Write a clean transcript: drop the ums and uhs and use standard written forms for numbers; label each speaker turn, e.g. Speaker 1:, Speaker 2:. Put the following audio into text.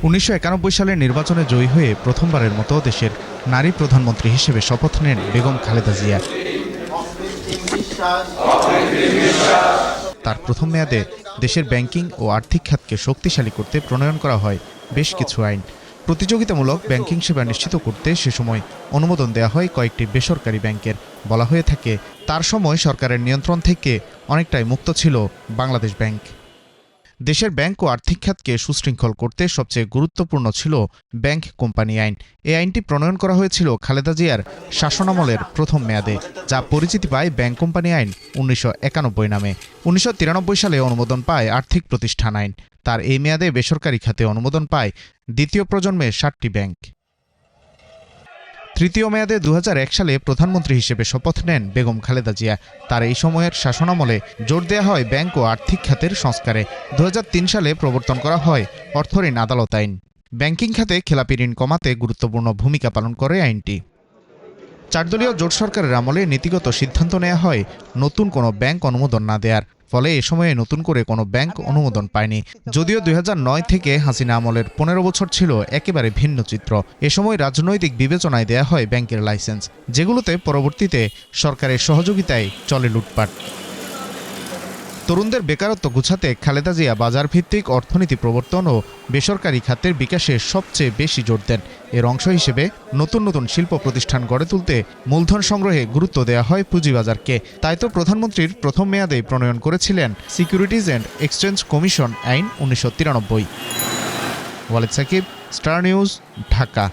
Speaker 1: 1991 সালের নির্বাচনে জয়ী হয়ে প্রথমবারের মতো দেশের নারী প্রধানমন্ত্রী হিসেবে শপথ নেন বেগম খালেদা জিয়া। তার প্রথম মেয়াদে দেশের ব্যাংকিং ও আর্থিক খাতকে শক্তিশালী করতে প্রণয়ন করা হয় বেশ কিছু আইন। প্রতিযোগিতামূলক ব্যাংকিং সেবা নিশ্চিত করতে সে সময় অনুমোদন দেওয়া হয় কয়েকটি বেসরকারি ব্যাংকের। বলা হয়ে থাকে তার সময় সরকারের নিয়ন্ত্রণ থেকে অনেকটাই মুক্ত ছিল বাংলাদেশ ব্যাংক। দেশের ব্যাংক ও আর্থিক খাতকে সুশৃঙ্খল করতে সবচেয়ে গুরুত্বপূর্ণ ছিল ব্যাংক কোম্পানি আইন। এই আইনটি প্রণয়ন করা হয়েছিল খালেদা জিয়ার শাসনামলের প্রথম মেয়াদে, যা পরিচিতি পায় ব্যাংক কোম্পানি আইন 1991 নামে। 1993 সালে অনুমোদন পায় আর্থিক প্রতিষ্ঠান আইন। তার এই মেয়াদে বেসরকারি খাতে অনুমোদন পায় দ্বিতীয় প্রজন্মের 7টি ব্যাংক। তৃতীয় মেয়াদে 2001 সালে প্রধানমন্ত্রী হিসেবে শপথ নেন বেগম খালেদা জিয়া। তার এই সময়ের শাসনামলে জোর দেওয়া হয় ব্যাংক ও আর্থিক খাতের সংস্কারে। 2003 সালে প্রবর্তন করা হয় অর্থঋণ আদালত আইন। ব্যাংকিং খাতে খেলাপি ঋণ কমাতে গুরুত্বপূর্ণ ভূমিকা পালন করে আইনটি। 4 দলীয় জোট সরকারের আমলে নীতিগত সিদ্ধান্ত নেওয়া হয় নতুন কোনো ব্যাংক অনুমোদন না দেওয়ার। ফলে এ সময়ে নতুন করে কোনো ব্যাংক অনুমোদন পায়নি। যদিও 2009 থেকে হাসিনা আমলের 15 বছর ছিল একেবারে ভিন্ন চিত্র। এ সময় রাজনৈতিক বিবেচনায় দেয়া হয় ব্যাংকের লাইসেন্স, যেগুলোতে পরবর্তীতে সরকারের সহযোগিতায় চলে লুটপাট। তরুণদের বেকারত্ব ঘুচাতে খালেদা জিয়া বাজার ভিত্তিক অর্থনীতি প্রবর্তন ও বেসরকারি খাতের বিকাশে সবচেয়ে বেশি জোর দেন। এর অংশ হিসেবে নতুন নতুন শিল্প প্রতিষ্ঠান গড়ে তুলতে মূলধন সংগ্রহে গুরুত্ব দেওয়া হয় পুঁজিবাজারকে। তাই তো প্রধানমন্ত্রীর প্রথম মেয়াদেই প্রণয়ন করেছিলেন সিকিউরিটিজ অ্যান্ড এক্সচেঞ্জ কমিশন আইন 1993। Walid Sakib, star news, Dhaka.